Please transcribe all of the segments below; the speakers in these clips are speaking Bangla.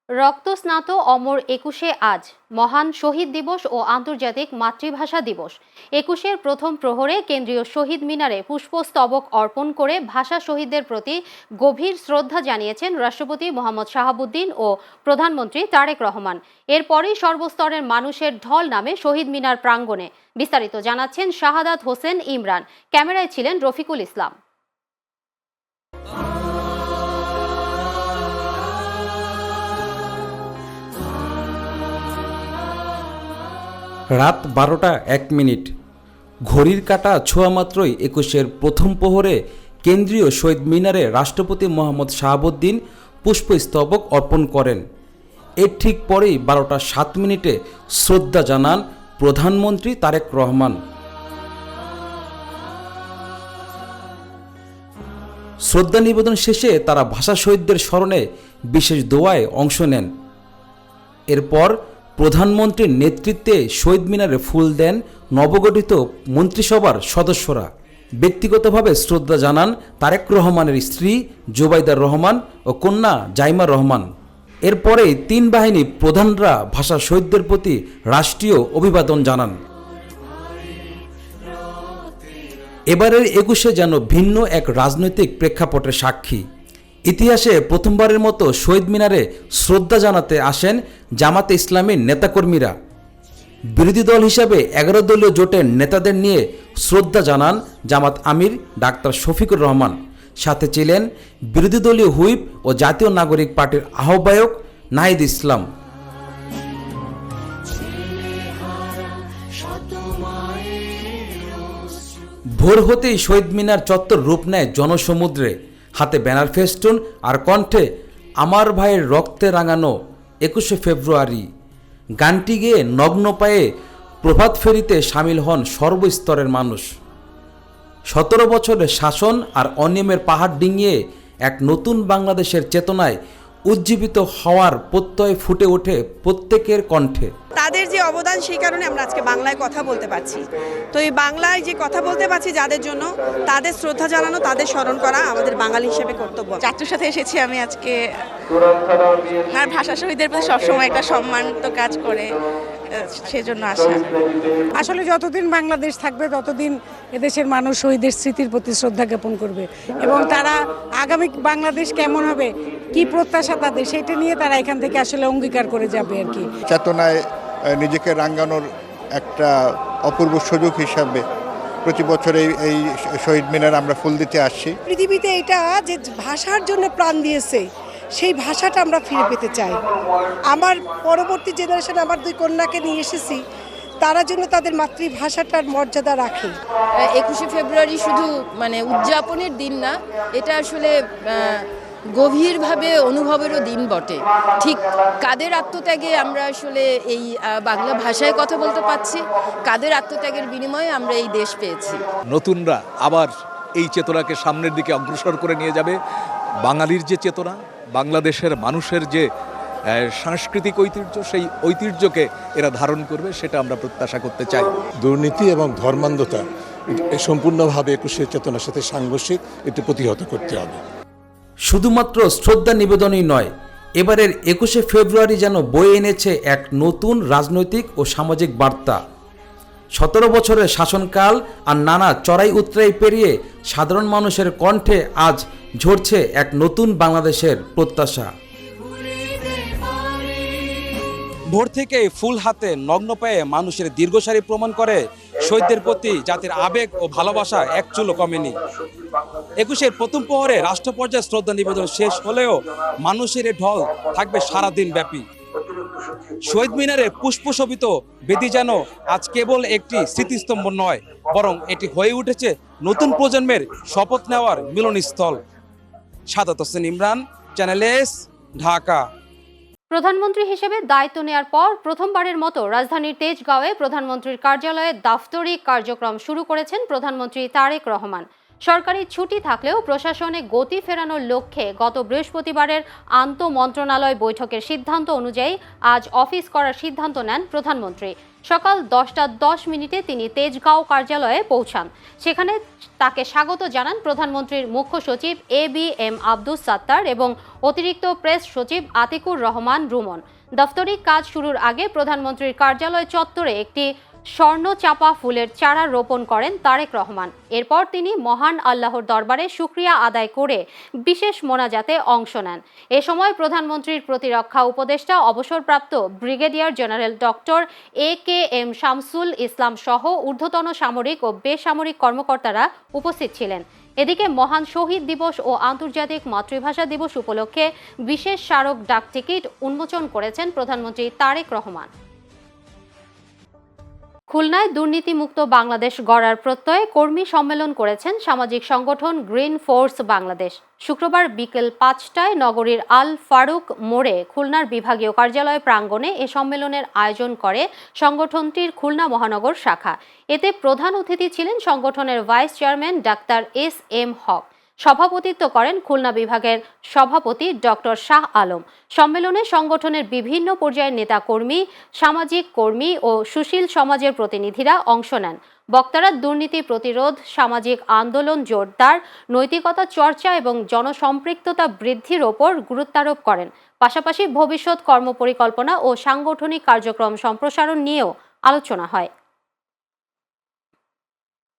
রক্তস্নাত অমর একুশে আজ মহান শহীদ দিবস ও আন্তর্জাতিক মাতৃভাষা দিবস। একুশের প্রথম প্রহরে কেন্দ্রীয় শহীদ মিনারে পুষ্পস্তবক অর্পণ করে ভাষা শহীদদের প্রতি গভীর শ্রদ্ধা জানিয়েছেন রাষ্ট্রপতি মোহাম্মদ শাহাবুদ্দিন ও প্রধানমন্ত্রী তারেক রহমান। এরপরই সর্বস্তরের মানুষের ঢল নামে শহীদ মিনার প্রাঙ্গণে। বিস্তারিত জানাচ্ছেন শাহাদাত হোসেন ইমরান। ক্যামেরায় ছিলেন রফিকুল ইসলাম। রাত 12টা 1 মিনিট। ঘড়ির কাঁটা ছোঁয়া মাত্রই একুশের প্রথম প্রহরে কেন্দ্রীয় শহীদ মিনারে রাষ্ট্রপতি মোহাম্মদ শাহাবুদ্দিন পুষ্পস্তবক অর্পণ করেন। এর ঠিক পরেই 12টা 7 মিনিটে শ্রদ্ধা জানান প্রধানমন্ত্রী তারেক রহমান। শ্রদ্ধা নিবেদন শেষে তারা ভাষা শহীদদের স্মরণে বিশেষ দোয়ায় অংশ নেন। এরপর প্রধানমন্ত্রীর নেতৃত্বে শহীদ মিনারে ফুল দেন নবগঠিত মন্ত্রিসভার সদস্যরা। ব্যক্তিগতভাবে শ্রদ্ধা জানান তারেক রহমানের স্ত্রী জুবাইদা রহমান ও কন্যা জাইমা রহমান। এরপরেই 3 বাহিনী প্রধানরা ভাষা শহীদদের প্রতি রাষ্ট্রীয় অভিবাদন জানান। এবারের একুশে যেন ভিন্ন এক রাজনৈতিক প্রেক্ষাপটের সাক্ষী। ইতিহাসে প্রথমবারের মতো শহীদ মিনারে শ্রদ্ধা জানাতে আসেন জামাতে ইসলামীর নেতাকর্মীরা। বিরোধী দল হিসাবে 11 দলীয় জোটের নেতাদের নিয়ে শ্রদ্ধা জানান জামাত আমির ডাক্তার শফিকুর রহমান। সাথে ছিলেন বিরোধী দলীয় হুইপ ও জাতীয় নাগরিক পার্টির আহ্বায়ক নাহিদ ইসলাম। ভোর হতেই শহীদ মিনার চত্বর রূপ নেয় জনসমুদ্রে। হাতে ব্যানার ফেস্টুন আর কণ্ঠে আমার ভাইয়ের রক্তে রাঙানো 21শে ফেব্রুয়ারি গানটি গেয়ে নগ্ন পায়ে প্রভাত ফেরিতে সামিল হন সর্বস্তরের মানুষ। 17 বছরের শাসন আর অনিয়মের পাহাড় ডিঙিয়ে এক নতুন বাংলাদেশের চেতনায় উজ্জীবিত হওয়ার প্রত্যয় ফুটে ওঠে প্রত্যেকের কণ্ঠে। তাদের যে অবদান, সেই কারণে আমরা আজকে বাংলায় কথা বলতে পারছি। তো এই বাংলায় যে কথা বলতে পারছি যাদের জন্য, তাদের শ্রদ্ধা জানানো, তাদের স্মরণ করা আমাদের বাঙালি হিসেবে কর্তব্য। চাচুর সাথে এসেছি আমি আজকে। আর ভাষা শহীদদের প্রতি সবসময় একটা সম্মান তো কাজ করে, সেজন্য আসা। আসলে যতদিন বাংলাদেশ থাকবে ততদিন এদেশের মানুষ শহীদের স্মৃতির প্রতি শ্রদ্ধা জ্ঞাপন করবে এবং তারা আগামী বাংলাদেশ কেমন হবে, কি প্রত্যাশা তাদের, সেটা নিয়ে তারা এখান থেকে আসলে অঙ্গীকার করে যাবে আর কি। চেতনায় নিজেকে রাঙানোর একটা অপূর্ব সুযোগ হিসাবে প্রতি বছর এই শহীদ মিনার আমরা ফুল দিতে আসছি। পৃথিবীতে এটা যে ভাষার জন্য প্রাণ দিয়েছে, সেই ভাষাটা আমরা ফিরে পেতে চাই। আমার পরবর্তী জেনারেশন, আমার 2 কন্যাকে নিয়ে এসেছি, তারা যেন তাদের মাতৃভাষাটার মর্যাদা রাখে। 21শে ফেব্রুয়ারি শুধু উদযাপনের দিন না, এটা আসলে গভীরভাবে অনুভবেরও দিন বটে। ঠিক কাদের আত্মত্যাগে আমরা আসলে এই বাংলা ভাষায় কথা বলতে পারছি, কাদের আত্মত্যাগের বিনিময়ে আমরা এই দেশ পেয়েছি। নতুনরা আবার এই চেতনাকে সামনের দিকে অগ্রসর করে নিয়ে যাবে। বাঙালির যে চেতনা, বাংলাদেশের মানুষের যে সাংস্কৃতিক ঐতিহ্য, সেই ঐতিহ্যকে এরা ধারণ করবে, সেটা আমরা প্রত্যাশা করতে চাই। দুর্নীতি এবং ধর্মান্ধতা সম্পূর্ণভাবে একুশের চেতনার সাথে সাংঘর্ষিক, এটি প্রতিহত করতে হবে। শুধুমাত্র শ্রদ্ধা নিবেদনই নয়, এবারের 21শে ফেব্রুয়ারি যেন বয়ে এনেছে এক নতুন রাজনৈতিক ও সামাজিক বার্তা। 17 বছরের শাসনকাল আর নানা চড়াই উতরাই পেরিয়ে সাধারণ মানুষের কণ্ঠে আজ ঝরছে এক নতুন বাংলাদেশের প্রত্যাশা। ভোর থেকে ফুল হাতে নগ্ন পায়ে মানুষের দীর্ঘসারি প্রমাণ করে শহীদদের প্রতি জাতির আবেগ ও ভালোবাসা এক চুলও কমেনি। 21শে প্রথম প্রহরে রাষ্ট্র পর্যায়ে শ্রদ্ধা নিবেদন শেষ হলেও মানুষের ঢল থাকবে সারাদিন ব্যাপী। শহীদ মিনারে পুষ্পশোভিত বেদি যেন আজ কেবল একটি স্মৃতিস্তম্ভ নয়, বরং এটি হয়ে উঠেছে নতুন প্রজন্মের শপথ নেওয়ার মিলনস্থল। Shahadat Hossain Imran, channel S, Dhaka. প্রধানমন্ত্রী হিসেবে দায়িত্ব নেয়ার পর প্রথমবারের মতো রাজধানীর তেজগাঁওয়ে প্রধানমন্ত্রীর কার্যালয়ে দাফতরিক কার্যক্রম শুরু করেছেন প্রধানমন্ত্রী তারেক রহমান। সরকারি ছুটি থাকলেও প্রশাসনে গতি ফেরানোর লক্ষ্যে গত বৃহস্পতিবারের আন্তঃমন্ত্রণালয় বৈঠকের সিদ্ধান্ত অনুযায়ী আজ অফিস করার সিদ্ধান্ত নেন প্রধানমন্ত্রী। সকাল 10:10 তিনি তেজগাঁও কার্যালয়ে পৌঁছান। সেখানে তাকে স্বাগত জানান প্রধানমন্ত্রীর মুখ্য সচিব ABM আব্দুস সাত্তার এবং অতিরিক্ত প্রেস সচিব আতিকুর রহমান রুমন। দাপ্তরিক কাজ শুরুর আগে প্রধানমন্ত্রীর কার্যালয় চত্বরে একটি স্বর্ণ চাপা ফুলের চারা রোপণ করেন তারেক রহমান। এরপর তিনি মহান আল্লাহর দরবারে শুকরিয়া আদায় করে বিশেষ মোনাজাতে অংশ নেন। এ সময় প্রধানমন্ত্রীর প্রতিরক্ষা উপদেষ্টা অবসরপ্রাপ্ত brigadier general doctor AKM Shamsul Islam সহ ঊর্ধ্বতন সামরিক ও বেসামরিক কর্মকর্তারা উপস্থিত ছিলেন। এদিকে মহান শহীদ দিবস ও আন্তর্জাতিক মাতৃভাষা দিবস উপলক্ষে বিশেষ স্মারক ডাক টিকিট উন্মোচন করেছেন প্রধানমন্ত্রী তারেক রহমান। খুলনায় দুর্নীতিমুক্ত বাংলাদেশ গড়ার প্রত্যয়ে কর্মী সম্মেলন করেছেন সামাজিক সংগঠন গ্রিন ফোর্স বাংলাদেশ। শুক্রবার বিকেল 5টায় নগরীর আল ফারুক মোড়ে খুলনার বিভাগীয় কার্যালয় প্রাঙ্গণে এ সম্মেলনের আয়োজন করে সংগঠনটির খুলনা মহানগর শাখা। এতে প্রধান অতিথি ছিলেন সংগঠনের ভাইস চেয়ারম্যান ডাক্তার SM হক। সভাপতিত্ব করেন খুলনা বিভাগের সভাপতি ডক্টর শাহ আলম। সম্মেলনে সংগঠনের বিভিন্ন পর্যায়ের নেতাকর্মী, সামাজিক কর্মী ও সুশীল সমাজের প্রতিনিধিরা অংশ নেন। বক্তারা দুর্নীতি প্রতিরোধ, সামাজিক আন্দোলন জোরদার, নৈতিকতা চর্চা এবং জনসম্পৃক্ততা বৃদ্ধির ওপর গুরুত্বারোপ করেন। পাশাপাশি ভবিষ্যৎ কর্মপরিকল্পনা ও সাংগঠনিক কার্যক্রম সম্প্রসারণ নিয়েও আলোচনা হয়।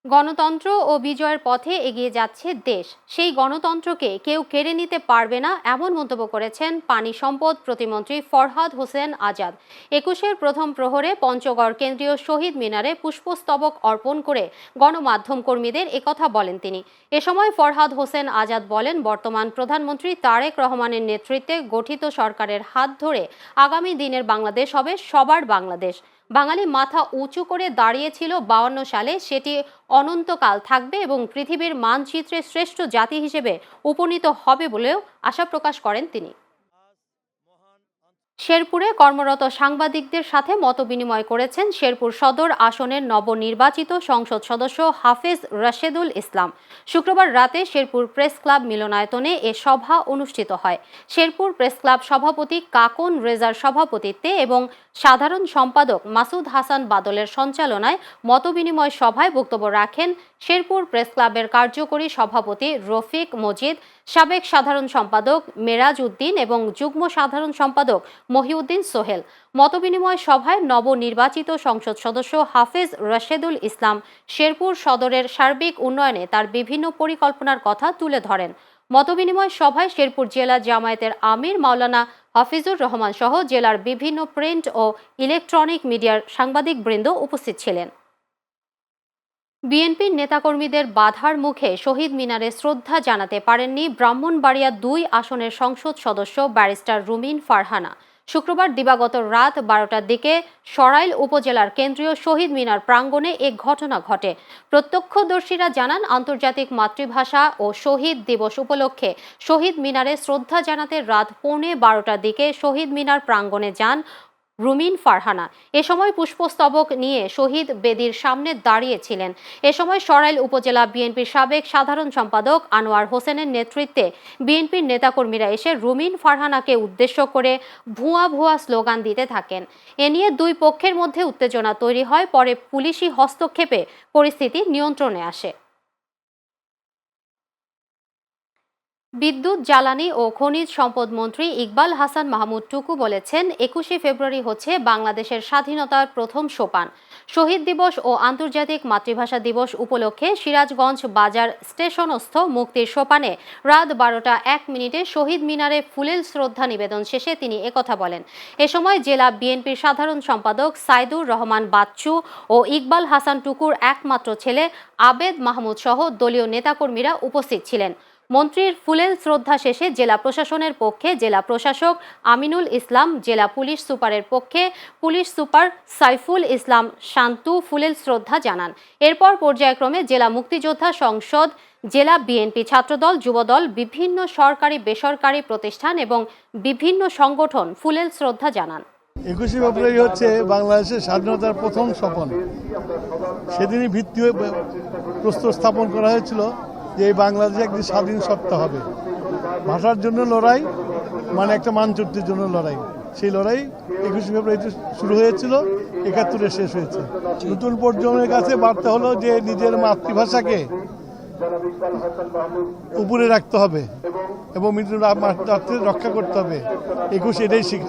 গণতন্ত্র ও বিজয়ের পথে এগিয়ে যাচ্ছে দেশ, সেই গণতন্ত্রকে কেউ কেড়ে নিতে পারবে না, এমন মন্তব্য করেছেন পানি সম্পদ প্রতিমন্ত্রী ফরহাদ হোসেন আজাদ। 21-এর প্রথম প্রহরে পঞ্চগড় কেন্দ্রীয় শহীদ মিনারে পুষ্পস্তবক অর্পণ করে গণমাধ্যম কর্মীদের একথা বলেন তিনি। এ সময় ফরহাদ হোসেন আজাদ বলেন, বর্তমান প্রধানমন্ত্রী তারেক রহমানের নেতৃত্বে গঠিত সরকারের হাত ধরে আগামী দিনের বাংলাদেশ হবে সবার বাংলাদেশ। বাঙালি মাথা উঁচু করে দাঁড়িয়েছিল 52 সালে, সেটি অনন্তকাল থাকবে এবং পৃথিবীর মানচিত্রে শ্রেষ্ঠ জাতি হিসেবে উপনীত হবে বলেও আশা প্রকাশ করেন তিনি। শেরপুরে কর্মরত সাংবাদিকদের সাথে মতবিনিময় করেছেন শেরপুর সদর আসনের নবনির্বাচিত সংসদ সদস্য হাফেজ রাশেদুল ইসলাম। শুক্রবার রাতে শেরপুর প্রেস ক্লাব মিলনায়তনে এ সভা অনুষ্ঠিত হয়। শেরপুর প্রেস ক্লাব সভাপতি কাকন রেজার সভাপতিত্বে এবং সাধারণ সম্পাদক মাসুদ হাসান বাদলের সঞ্চালনায় মতবিনিময় সভায় বক্তব্য রাখেন শেরপুর প্রেস ক্লাবের কার্যকরী সভাপতি রফিক মজিদ, সাবেক সাধারণ সম্পাদক মেরাজ উদ্দিন এবং যুগ্ম সাধারণ সম্পাদক মহিউদ্দিন সোহেল। মতবিনিময় সভায় নবনির্বাচিত সংসদ সদস্য হাফেজ রাশেদুল ইসলাম শেরপুর সদরের সার্বিক উন্নয়নে তার বিভিন্ন পরিকল্পনার কথা তুলে ধরেন। মতবিনিময় সভায় শেরপুর জেলা জামায়াতের আমির মাওলানা হাফিজুর রহমান সহ জেলার বিভিন্ন প্রিন্ট ও ইলেকট্রনিক মিডিয়ার সাংবাদিকবৃন্দ উপস্থিত ছিলেন। বিএনপির নেতাকর্মীদের বাধার মুখে শহীদ মিনারে শ্রদ্ধা জানাতে পারেননি ব্রাহ্মণবাড়িয়া 2 আসনের সংসদ সদস্য ব্যারিস্টার রুমিন ফারহানা। শুক্রবার দিবাগত রাত 12টার দিকে সরাইল উপজেলার কেন্দ্রীয় শহীদ মিনার প্রাঙ্গণে এক ঘটনা ঘটে। প্রত্যক্ষদর্শীরা জানান, আন্তর্জাতিক মাতৃভাষা ও শহীদ দিবস উপলক্ষে শহীদ মিনারে শ্রদ্ধা জানাতে রাত 11:15টার দিকে শহীদ মিনার প্রাঙ্গণে যান রুমিন ফারহানা। এ সময় পুষ্পস্তবক নিয়ে শহীদ বেদির সামনে দাঁড়িয়েছিলেন। এ সময় সরাইল উপজেলা বিএনপির সাবেক সাধারণ সম্পাদক আনোয়ার হোসেনের নেতৃত্বে বিএনপির নেতাকর্মীরা এসে রুমিন ফারহানাকে উদ্দেশ্য করে ভুয়া ভুয়া স্লোগান দিতে থাকেন। এ নিয়ে দুই পক্ষের মধ্যে উত্তেজনা তৈরি হয়। পরে পুলিশি হস্তক্ষেপে পরিস্থিতি নিয়ন্ত্রণে আসে। বিদ্যুৎ, জ্বালানি ও খনিজ সম্পদ মন্ত্রী ইকবাল হাসান মাহমুদ টুকু বলেছেন, 21শে ফেব্রুয়ারি হচ্ছে বাংলাদেশের স্বাধীনতার প্রথম সোপান। শহীদ দিবস ও আন্তর্জাতিক মাতৃভাষা দিবস উপলক্ষে সিরাজগঞ্জ বাজার স্টেশনস্থ মুক্তির সোপানে রাত 12:01 শহীদ মিনারে ফুলেল শ্রদ্ধা নিবেদন শেষে তিনি একথা বলেন। এ সময় জেলা বিএনপির সাধারণ সম্পাদক সাইদুর রহমান বাচ্চু ও ইকবাল হাসান টুকুর একমাত্র ছেলে আবেদ মাহমুদ সহ দলীয় নেতাকর্মীরা উপস্থিত ছিলেন। মন্ত্রীর ফুলেল শ্রদ্ধা শেষে জেলা প্রশাসনের পক্ষে জেলা প্রশাসক আমিনুল ইসলাম, জেলা পুলিশ সুপারের পক্ষে পুলিশ সুপার সাইফুল ইসলাম শান্তু ফুলেল শ্রদ্ধা জানান। এরপর পর্যায়ক্রমে জেলা মুক্তিযোদ্ধা সংসদ, জেলা বিএনপি ছাত্রদল, যুবদল, বিভিন্ন সরকারি বেসরকারি প্রতিষ্ঠান এবং বিভিন্ন সংগঠন ফুলেল শ্রদ্ধা জানান। 21শে ফেব্রুয়ারি হচ্ছে বাংলাদেশের স্বাধীনতার প্রথম সোপান। সেদিনই ভিত্তি প্রস্তর স্থাপন করা হয়েছিল যে এই বাংলাদেশে একটি স্বাধীন সত্তা হবে। ভাষার জন্য লড়াই মানে একটা মানচিত্রের জন্য লড়াই। সেই লড়াই 21শে ফেব্রুয়ারিতে শুরু হয়েছিল, 71-এ শেষ হয়েছে। নতুন প্রজন্মের কাছে বার্তা হলো যে নিজের মাতৃভাষাকে উপরে রাখতে হবে এবং মাতৃভাষাকে রক্ষা করতে হবে। 21 এটাই শিখ।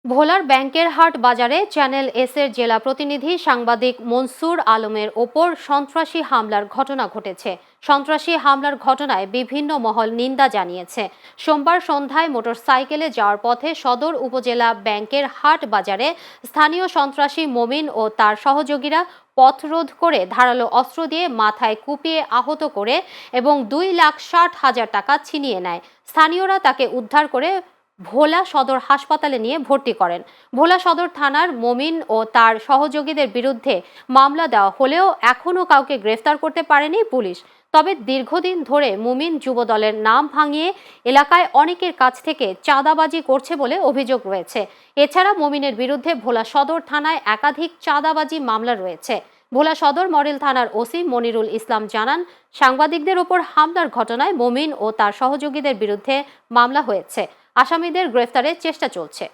ভোলার ব্যাংকের হাট বাজারে চ্যানেল এস-এর জেলা প্রতিনিধি সাংবাদিক মনসুর আলমের ওপর সন্ত্রাসী হামলার ঘটনা ঘটেছে। সন্ত্রাসী হামলার ঘটনায় বিভিন্ন মহল নিন্দা জানিয়েছে। সোমবার সন্ধ্যায় মোটরসাইকেলে যাওয়ার পথে সদর উপজেলা ব্যাংকের হাট বাজারে স্থানীয় সন্ত্রাসী মমিন ও তার সহযোগীরা পথরোধ করে ধারালো অস্ত্র দিয়ে মাথায় কুপিয়ে আহত করে এবং 2,60,000 টাকা ছিনিয়ে নেয়। স্থানীয়রা তাকে উদ্ধার করে ভোলা সদর হাসপাতালে নিয়ে ভর্তি করেন। ভোলা সদর থানার মমিন ও তার সহযোগীদের বিরুদ্ধে মামলা দেওয়া হলেও এখনও কাউকে গ্রেফতার করতে পারেনি পুলিশ। তবে দীর্ঘদিন ধরে মুমিন যুবদলের নাম ভাঙিয়ে এলাকায় অনেকের কাছ থেকে চাঁদাবাজি করছে বলে অভিযোগ রয়েছে। এছাড়া মুমিনের বিরুদ্ধে ভোলা সদর থানায় একাধিক চাঁদাবাজি মামলা রয়েছে। ভোলা সদর মডেল থানার ওসি মনিরুল ইসলাম জানান, সাংবাদিকদের ওপর হামলার ঘটনায় মুমিন ও তার সহযোগীদের বিরুদ্ধে মামলা হয়েছে। আসামিদের গ্রেফতারের চেষ্টা চলছে।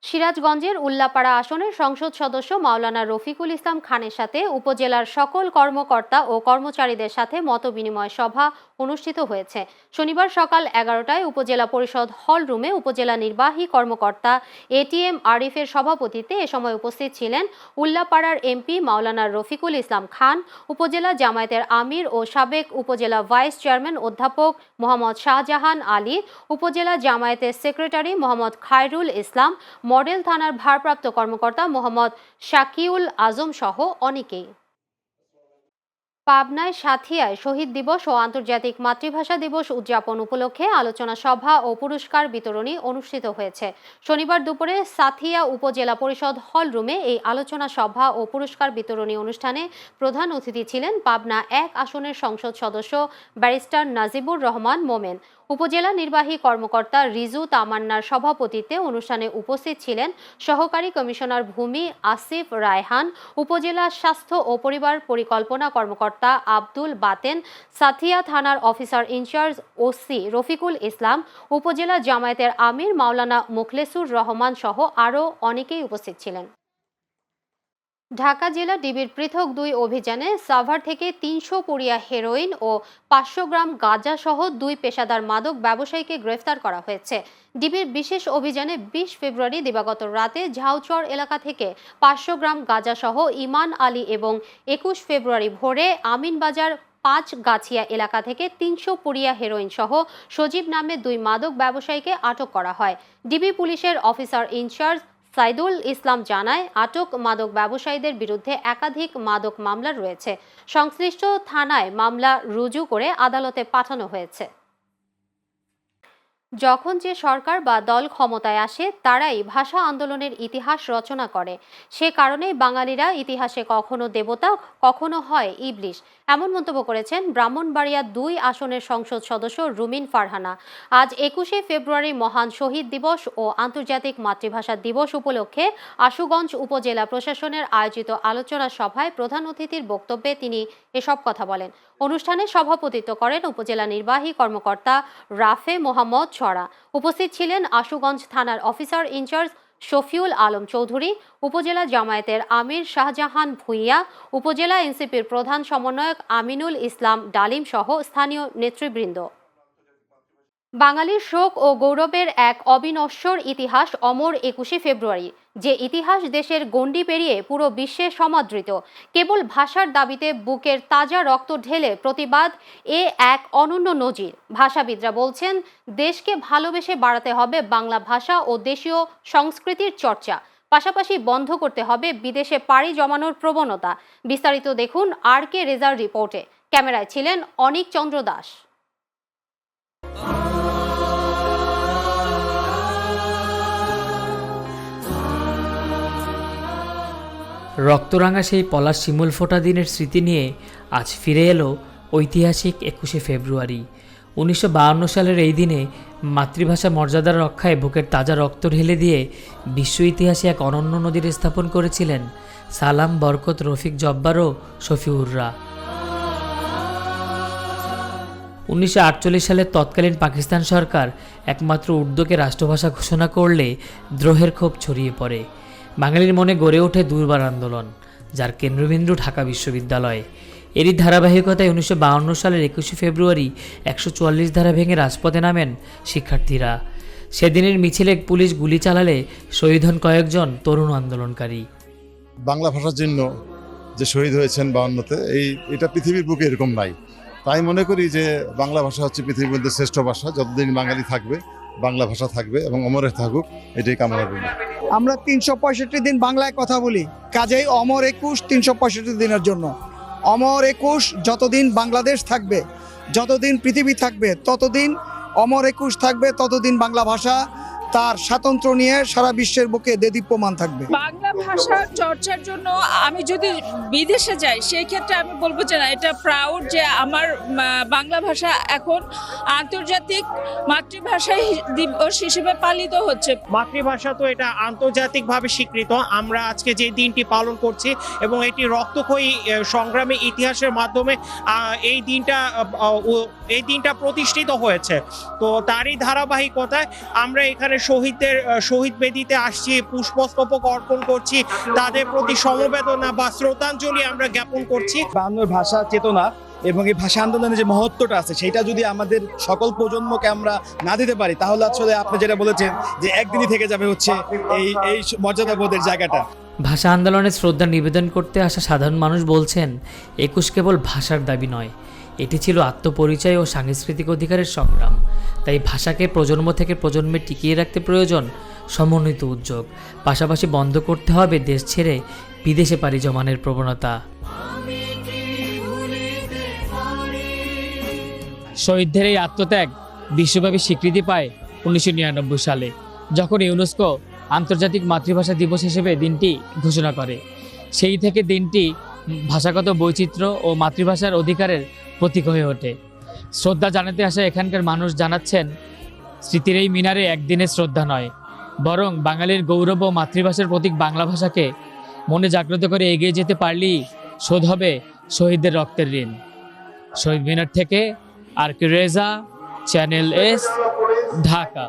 সিরাজগঞ্জের উল্লাপাড়া আসনের সংসদ সদস্য মাওলানা রফিকুল ইসলাম খানের সাথে উপজেলার সকল কর্মকর্তা ও কর্মচারীদের সাথে মতবিনিময় সভা অনুষ্ঠিত হয়েছে। শনিবার সকাল 11টায় উপজেলা পরিষদ হল রুমে উপজেলা নির্বাহী কর্মকর্তা এটিএম আরিফের সভাপতিত্বে এ সময় উপস্থিত ছিলেন উল্লাপাড়ার এমপি মাওলানা রফিকুল ইসলাম খান, উপজেলা জামায়াতের আমির ও সাবেক উপজেলা ভাইস চেয়ারম্যান অধ্যাপক মোহাম্মদ শাহজাহান আলী, উপজেলা জামায়াতের সেক্রেটারি মোহাম্মদ খায়রুল ইসলাম, মডেল থানার ভারপ্রাপ্ত কর্মকর্তা মোহাম্মদ শাকিউল আজম সহ অনেকেই। পাবনায় সাথিয়ায় শহীদ দিবস ও আন্তর্জাতিক মাতৃভাষা দিবস উদযাপন উপলক্ষে আলোচনা সভা ও পুরস্কার বিতরণী অনুষ্ঠিত হয়েছে। শনিবার দুপুরে সাথিয়া উপজেলা পরিষদ হল রুমে এই আলোচনা সভা ও পুরস্কার বিতরণী অনুষ্ঠানে প্রধান অতিথি ছিলেন পাবনা 1 আসনের সংসদ সদস্য ব্যারিস্টার নাজিবুর রহমান মোমেন। উপজেলা নির্বাহী কর্মকর্তা রিজু তামান্নার সভাপতিত্বে অনুষ্ঠানে উপস্থিত ছিলেন সহকারী কমিশনার ভূমি আসিফ রায়হান, উপজেলা স্বাস্থ্য ও পরিবার পরিকল্পনা কর্মকর্তা আব্দুল বাতেন, সাথিয়া থানার officer in charge OC Rafiqul Islam, উপজেলা জামায়াতের আমির মাওলানা মুখলেসুর রহমান সহ আরও অনেকেই উপস্থিত ছিলেন। ঢাকা জেলা ডিবির পৃথক 2 অভিযানে সাভার থেকে 300 পুরিয়া হেরোইন ও 500 গ্রাম গাঁজা সহ 2 পেশাদার মাদক ব্যবসায়ীকে গ্রেফতার করা হয়েছে। ডিবির বিশেষ অভিযানে 20 ফেব্রুয়ারি দিবাগত রাতে ঝাউচর এলাকা থেকে 500 গ্রাম গাঁজা সহ ইমান আলী এবং 21 ফেব্রুয়ারি ভোরে আমিনবাজার 5 গাছিয়া এলাকা থেকে 300 পুরিয়া হেরোইন সহ সজীব নামে 2 মাদক ব্যবসায়ীকে আটক করা হয়। ডিবি পুলিশের অফিসার ইনচার্জ সাইদুল ইসলাম জানায়, আটক মাদক ব্যবসায়ীদের বিরুদ্ধে একাধিক মাদক মামলা রয়েছে। সংশ্লিষ্ট থানায় মামলা রুজু করে আদালতে পাঠানো হয়েছে। যখন যে সরকার বা দল ক্ষমতায় আসে তারাই ভাষা আন্দোলনের ইতিহাস রচনা করে। সে কারণেই বাঙালিরা ইতিহাসে কখনো দেবতা কখনো হয় ইবলিশ, এমন মন্তব্য করেছেন ব্রাহ্মণবাড়িয়া 2 আসনের সংসদ সদস্য রুমিন ফারহানা। আজ 21শে ফেব্রুয়ারি মহান শহীদ দিবস ও আন্তর্জাতিক মাতৃভাষা দিবস উপলক্ষে আশুগঞ্জ উপজেলা প্রশাসনের আয়োজিত আলোচনা সভায় প্রধান অতিথির বক্তব্যে তিনি এসব কথা বলেন। অনুষ্ঠানে সভাপতিত্ব করেন উপজেলা নির্বাহী কর্মকর্তা রাফে মোহাম্মদ ছড়া। উপস্থিত ছিলেন আশুগঞ্জ থানার অফিসার ইনচার্জ শফিউল আলম চৌধুরী, উপজেলা জামায়াতের আমির শাহজাহান ভুইয়া, উপজেলা এনসিপির প্রধান সমন্বয়ক আমিনুল ইসলাম ডালিম সহ স্থানীয় নেতৃবৃন্দ। বাঙালির শোক ও গৌরবের এক অবিনশ্বর ইতিহাস অমর 21শে ফেব্রুয়ারি, যে ইতিহাস দেশের গণ্ডি পেরিয়ে পুরো বিশ্বে সমাদৃত। কেবল ভাষার দাবিতে বুকের তাজা রক্ত ঢেলে প্রতিবাদ এ এক অনন্য নজির। ভাষাবিদরা বলছেন, দেশকে ভালোবেসে বাড়াতে হবে বাংলা ভাষা ও দেশীয় সংস্কৃতির চর্চা, পাশাপাশি বন্ধ করতে হবে বিদেশে পাড়ি জমানোর প্রবণতা। বিস্তারিত দেখুন RK রেজার রিপোর্টে। ক্যামেরায় ছিলেন অনিক চন্দ্র দাস। রক্তরাঙা সেই পলাশ শিমুল ফোটা দিনের স্মৃতি নিয়ে আজ ফিরে এলো ঐতিহাসিক 21শে ফেব্রুয়ারি। 1952 সালের এই দিনে মাতৃভাষা মর্যাদা রক্ষায় বুকের তাজা রক্ত ঢেলে দিয়ে বিশ্ব ইতিহাসে এক অনন্য নজির স্থাপন করেছিলেন সালাম, বরকত, রফিক, জব্বার ও শফিউররা। 1948 সালে তৎকালীন পাকিস্তান সরকার একমাত্র উর্দুকে রাষ্ট্রভাষা ঘোষণা করলে দ্রোহের ক্ষোভ ছড়িয়ে পড়ে। বাঙালির মনে গড়ে ওঠে দুর্বার আন্দোলন, যার কেন্দ্রবিন্দু ঢাকা বিশ্ববিদ্যালয়। এরই ধারাবাহিকতায় 1952 সালের 21শে ফেব্রুয়ারি 144 ধারা ভেঙে রাজপথে নামেন শিক্ষার্থীরা। সেদিনের মিছিলে পুলিশ গুলি চালালে শহীদ হন কয়েকজন তরুণ আন্দোলনকারী। বাংলা ভাষার জন্য যে শহীদ হয়েছেন 52-তে, এটা পৃথিবীর বুকে এরকম নাই। তাই মনে করি যে বাংলা ভাষা হচ্ছে পৃথিবীর মধ্যে শ্রেষ্ঠ ভাষা। যতদিন বাঙালি থাকবে বাংলা ভাষা থাকবে এবং অমরে থাকুক, এটাই কামনা করি। আমরা 365 দিন বাংলায় কথা বলি, কাজেই অমর 21 365 দিনের জন্য। অমর 21 যতদিন বাংলাদেশ থাকবে, যতদিন পৃথিবী থাকবে, ততদিন অমর 21 থাকবে, ততদিন বাংলা ভাষা তার স্বাতন্ত্র্য নিয়ে সারা বিশ্বের বুকে দেদীপ্যমান থাকবে। বাংলা ভাষা চর্চার জন্য আমি যদি বিদেশে যাই, সেই ক্ষেত্রে আমি বলবো যে না, এটা প্রাউড যে আমার বাংলা ভাষা এখন আন্তর্জাতিক মাতৃভাষা দিবস হিসেবে পালিত হচ্ছে। মাতৃভাষা তো এটা আন্তর্জাতিকভাবে স্বীকৃত। আমরা আজকে যে দিনটি পালন করছি এবং এটি রক্তক্ষয়ী সংগ্রামী ইতিহাসের মাধ্যমে এই দিনটা প্রতিষ্ঠিত হয়েছে। তো তারই ধারাবাহিকতায় আমরা এখানে শহীদ বেদিতে আসছি, পুষ্পস্তবক অর্পণ করছি, তাদের প্রতি সমবেদনা বা শ্রদ্ধাঞ্জলি আমরা জ্ঞাপন করছি। বাংলার ভাষা চেতনা এবং এই ভাষা আন্দোলনের যে মহত্বটা আছে, সেটা যদি আমাদের সকল প্রজন্মকে আমরা না দিতে পারি, তাহলে আসলে আপনি যেটা বলেছেন যে একদিনই থেকে যাবে হচ্ছে এই মর্যাদাবোধের জায়গাটা। ভাষা আন্দোলনে শ্রদ্ধা নিবেদন করতে আসা সাধারণ মানুষ বলছেন, 21 কেবল ভাষার দাবি নয়, এটি ছিল আত্মপরিচয় ও সাংস্কৃতিক অধিকারের সংগ্রাম। তাই ভাষাকে প্রজন্ম থেকে প্রজন্মে টিকিয়ে রাখতে প্রয়োজন সমন্বিত উদ্যোগ। পাশাপাশি বন্ধ করতে হবে দেশ ছেড়ে বিদেশে পাড়ি জমানোর প্রবণতা। শহীদদের এই আত্মত্যাগ বিশ্বব্যাপী স্বীকৃতি পায় 1999 সালে, যখন ইউনেস্কো আন্তর্জাতিক মাতৃভাষা দিবস হিসেবে দিনটি ঘোষণা করে। সেই থেকে দিনটি ভাষাগত বৈচিত্র্য ও মাতৃভাষার অধিকারের প্রতীক হয়ে ওঠে। শ্রদ্ধা জানাতে আসা এখানকার মানুষ জানাচ্ছেন, স্মৃতির এই মিনারে একদিনের শ্রদ্ধা নয়, বরং বাঙালির গৌরব ও মাতৃভাষার প্রতীক বাংলা ভাষাকে মনে জাগ্রত করে এগিয়ে যেতে পারলেই শোধ হবে শহীদদের রক্তের ঋণ। শহীদ মিনার থেকে আর কে রেজা, চ্যানেল এস, ঢাকা।